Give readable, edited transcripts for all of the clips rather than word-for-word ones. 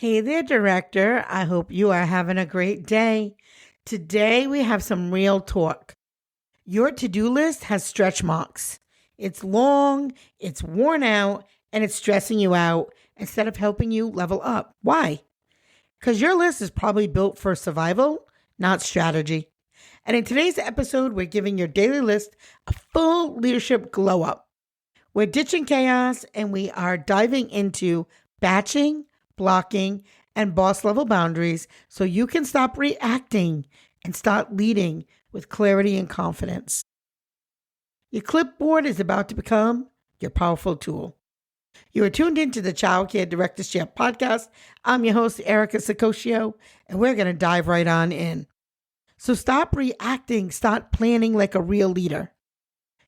Hey there, director. I hope you are having a great day. Today we have some real talk. Your to-do list has stretch marks. It's long, it's worn out, and it's stressing you out instead of helping you level up. Why? Because your list is probably built for survival, not strategy. And in today's episode, we're giving your daily list a full leadership glow up. We're ditching chaos and we are diving into batching, blocking, and boss level boundaries so you can stop reacting and start leading with clarity and confidence. Your clipboard is about to become your powerful tool. You are tuned into the Childcare Director's Chair podcast. I'm your host, Erica Sicoscio, and we're going to dive right on in. So stop reacting, start planning like a real leader.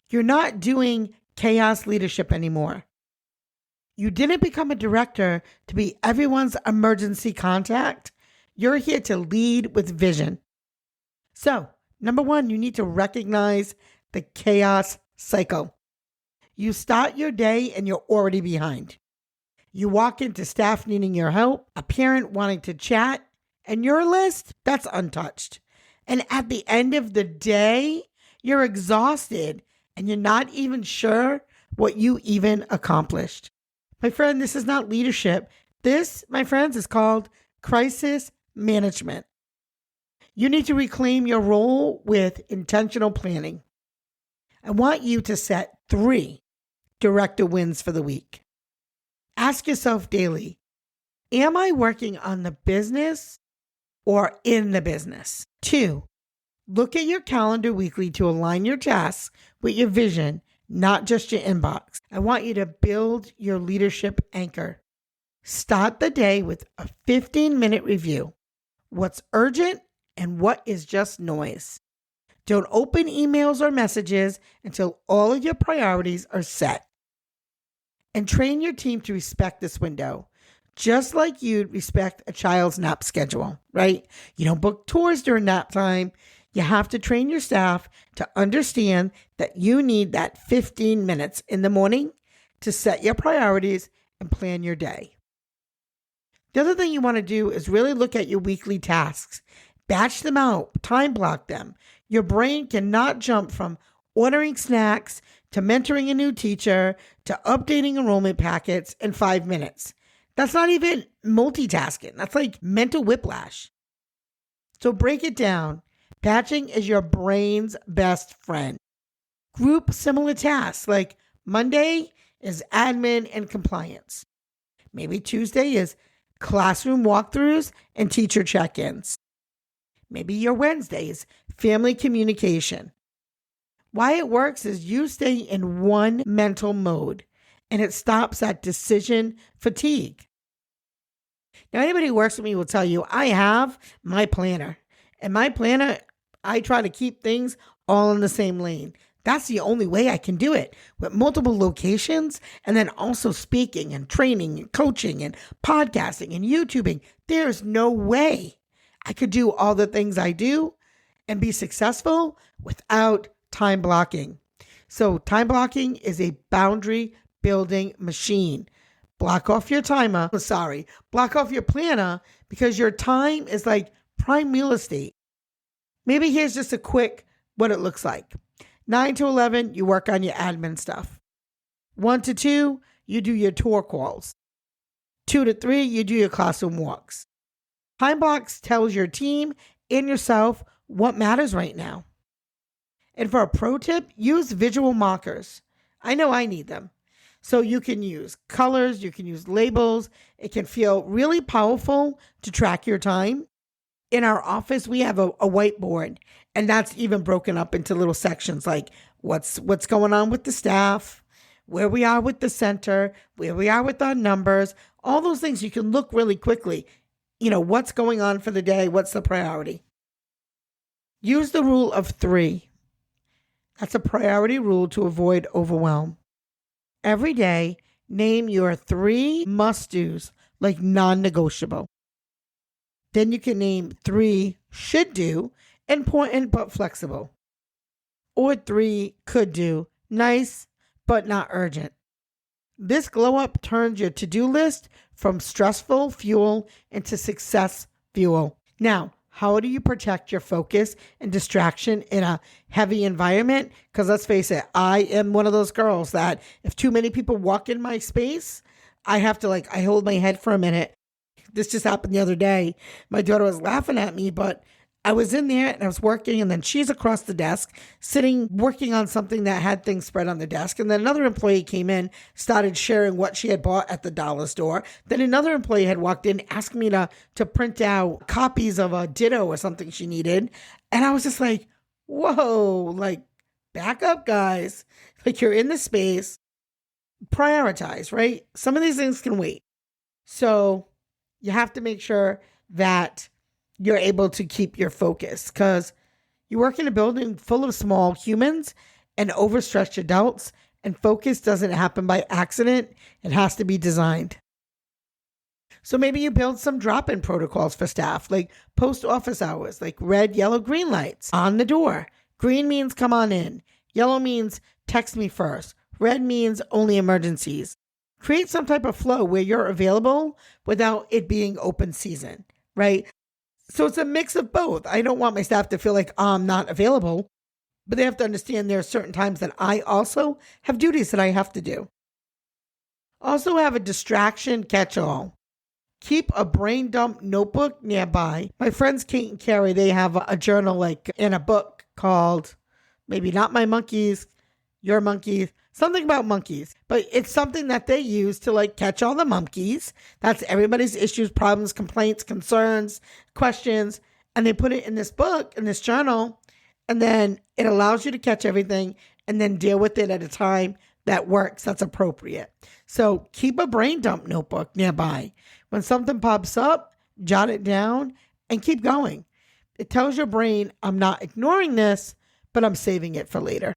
You're not doing chaos leadership anymore. You didn't become a director to be everyone's emergency contact. You're here to lead with vision. So, number one, you need to recognize the chaos cycle. You start your day and you're already behind. You walk into staff needing your help, a parent wanting to chat, and your list, that's untouched. And at the end of the day, you're exhausted and you're not even sure what you even accomplished. My friend, this is not leadership. This, my friends, is called crisis management. You need to reclaim your role with intentional planning. I want you to set 3 director wins for the week. Ask yourself daily, am I working on the business or in the business? 2, look at your calendar weekly to align your tasks with your vision, not just your inbox. I want you to build your leadership anchor. Start the day with a 15-minute review. What's urgent and what is just noise. Don't open emails or messages until all of your priorities are set. And train your team to respect this window, just like you'd respect a child's nap schedule, right? You don't book tours during nap time. You have to train your staff to understand that you need that 15 minutes in the morning to set your priorities and plan your day. The other thing you want to do is really look at your weekly tasks. Batch them out, time block them. Your brain cannot jump from ordering snacks to mentoring a new teacher to updating enrollment packets in 5 minutes. That's not even multitasking. That's like mental whiplash. So break it down. Batching is your brain's best friend. Group similar tasks like Monday is admin and compliance. Maybe Tuesday is classroom walkthroughs and teacher check-ins. Maybe your Wednesday is family communication. Why it works is you stay in one mental mode and it stops that decision fatigue. Now, anybody who works with me will tell you I have my planner. And my planner, I try to keep things all in the same lane. That's the only way I can do it, with multiple locations and then also speaking and training and coaching and podcasting and YouTubing. There's no way I could do all the things I do and be successful without time blocking. So time blocking is a boundary building machine. Block off your block off your planner, because your time is like prime real estate. Maybe here's just a quick what it looks like. 9 to 11, you work on your admin stuff. 1 to 2, you do your tour calls. 2 to 3, you do your classroom walks. Time blocks tells your team and yourself what matters right now. And for a pro tip, use visual markers. I know I need them. So you can use colors, you can use labels. It can feel really powerful to track your time. In our office, we have a whiteboard, and that's even broken up into little sections like what's going on with the staff, where we are with the center, where we are with our numbers, all those things you can look really quickly. What's going on for the day, what's the priority. Use the rule of 3. That's a priority rule to avoid overwhelm. Every day, name your 3 must-dos, like non-negotiable. Then you can name 3 should do, important but flexible. Or 3 could do, nice but not urgent. This glow up turns your to-do list from stressful fuel into success fuel. Now, how do you protect your focus and distraction in a heavy environment? Because let's face it, I am one of those girls that if too many people walk in my space, I have to I hold my head for a minute. This just happened the other day. My daughter was laughing at me, but I was in there and I was working, and then she's across the desk sitting, working on something that had things spread on the desk. And then another employee came in, started sharing what she had bought at the dollar store. Then another employee had walked in, asked me to print out copies of a ditto or something she needed. And I was just like, whoa, back up, guys. You're in the space, prioritize, right? Some of these things can wait. So you have to make sure that you're able to keep your focus, because you work in a building full of small humans and overstretched adults, and focus doesn't happen by accident. It has to be designed. So maybe you build some drop-in protocols for staff, like post office hours, like red, yellow, green lights on the door. Green means come on in. Yellow means text me first. Red means only emergencies. Create some type of flow where you're available without it being open season, right? So it's a mix of both. I don't want my staff to feel like I'm not available, but they have to understand there are certain times that I also have duties that I have to do. Also have a distraction catch-all. Keep a brain dump notebook nearby. My friends Kate and Carrie, they have a journal in a book called maybe Not My Monkeys, Your Monkeys, something about monkeys. But it's something that they use to catch all the monkeys. That's everybody's issues, problems, complaints, concerns, questions. And they put it in this book, in this journal. And then it allows you to catch everything and then deal with it at a time that works, that's appropriate. So keep a brain dump notebook nearby. When something pops up, jot it down and keep going. It tells your brain, I'm not ignoring this, but I'm saving it for later.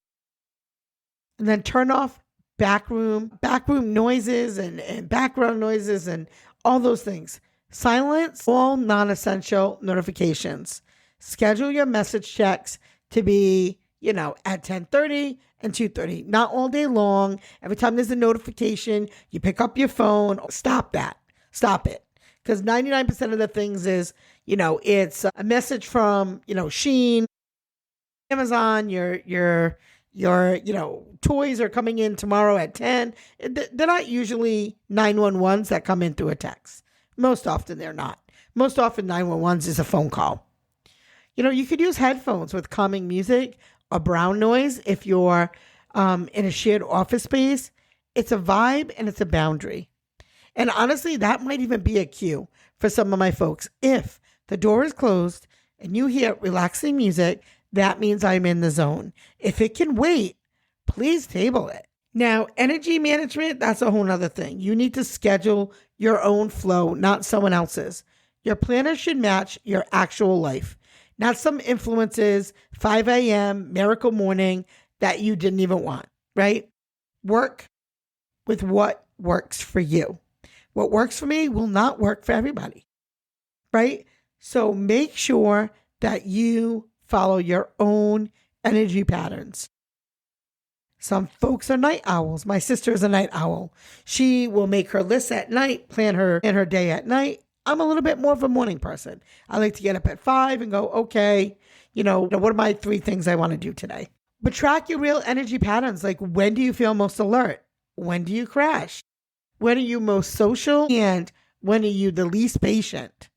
And then turn off backroom noises and background noises and all those things. Silence all non-essential notifications. Schedule your message checks to be, at 10:30 and 2:30. Not all day long. Every time there's a notification, you pick up your phone. Stop that. Stop it. Because 99% of the things is, it's a message from, Shein, Amazon, your toys are coming in tomorrow at 10. They're not usually 911s that come in through a text. Most often they're not. Most often 911s is a phone call. You could use headphones with calming music or brown noise if you're in a shared office space. It's a vibe and it's a boundary. And honestly, that might even be a cue for some of my folks. If the door is closed and you hear relaxing music, that means I'm in the zone. If it can wait, please table it. Now, energy management, that's a whole nother thing. You need to schedule your own flow, not someone else's. Your planner should match your actual life, not some influences, 5 a.m., miracle morning that you didn't even want, right? Work with what works for you. What works for me will not work for everybody, right? So make sure that you follow your own energy patterns. Some folks are night owls. My sister is a night owl. She will make her lists at night, plan her day at night. I'm a little bit more of a morning person. I like to get up at 5 and go, okay, what are my 3 things I want to do today? But track your real energy patterns. When do you feel most alert? When do you crash? When are you most social? And when are you the least patient?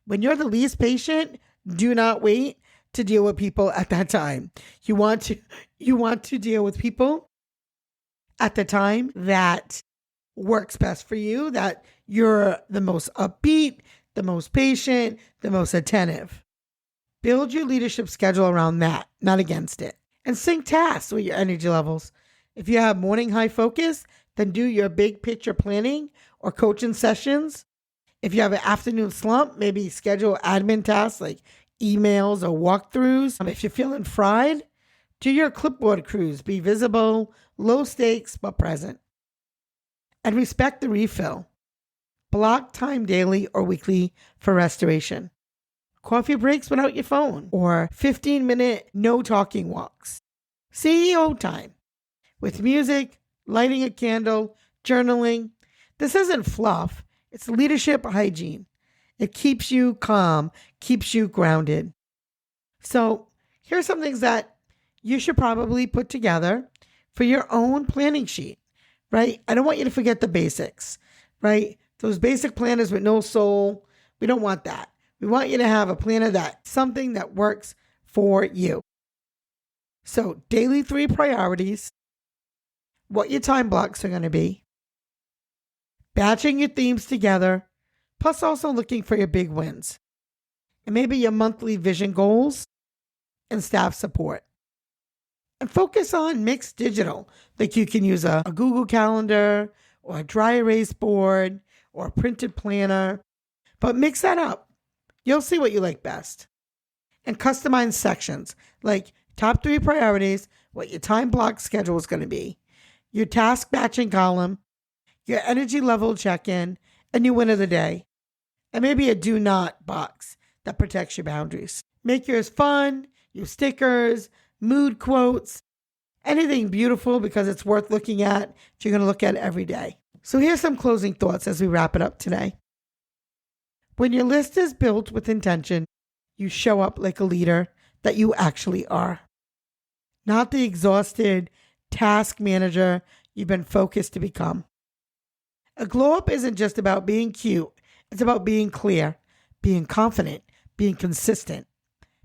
When you're the least patient, do not wait to deal with people at that time. You want to deal with people at the time that works best for you, that you're the most upbeat, the most patient, the most attentive. Build your leadership schedule around that, not against it. And sync tasks with your energy levels. If you have morning high focus, then do your big picture planning or coaching sessions. If you have an afternoon slump, maybe schedule admin tasks like emails or walkthroughs. If you're feeling fried, do your clipboard cruise. Be visible, low stakes, but present. And respect the refill. Block time daily or weekly for restoration. Coffee breaks without your phone or 15-minute no talking walks. CEO time with music, lighting a candle, journaling. This isn't fluff. It's leadership hygiene. It keeps you calm, keeps you grounded. So here's some things that you should probably put together for your own planning sheet, right? I don't want you to forget the basics, right? Those basic planners with no soul, we don't want that. We want you to have a planner that's something that works for you. So daily 3 priorities, what your time blocks are going to be, batching your themes together, plus also looking for your big wins, and maybe your monthly vision goals and staff support. And focus on mixed digital, like you can use a Google Calendar or a dry erase board or a printed planner, but mix that up. You'll see what you like best. And customize sections like top 3 priorities, what your time block schedule is going to be, your task batching column, your energy level check-in, and your win of the day. And maybe a do not box that protects your boundaries. Make yours fun, use stickers, mood quotes, anything beautiful because it's worth looking at. You're going to look at it every day. So here's some closing thoughts as we wrap it up today. When your list is built with intention, you show up like a leader that you actually are. Not the exhausted task manager you've been focused to become. A glow up isn't just about being cute. It's about being clear, being confident, being consistent.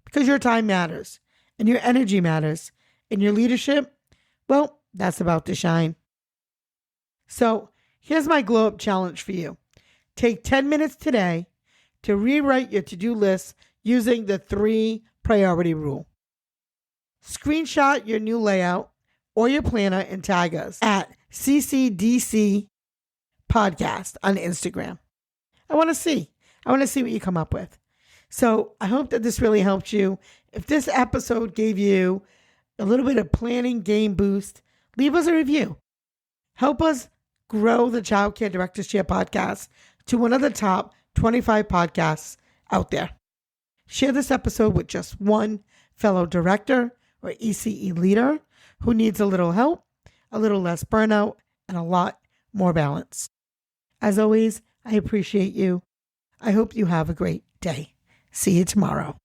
Because your time matters, and your energy matters, and your leadership, well, that's about to shine. So here's my glow up challenge for you. Take 10 minutes today to rewrite your to-do list using the 3 priority rule. Screenshot your new layout or your planner and tag us at CCDC Podcast on Instagram. I want to see what you come up with. So I hope that this really helped you. If this episode gave you a little bit of planning game boost, leave us a review. Help us grow the Childcare Directors Chair podcast to one of the top 25 podcasts out there. Share this episode with just one fellow director or ECE leader who needs a little help, a little less burnout, and a lot more balance. As always, I appreciate you. I hope you have a great day. See you tomorrow.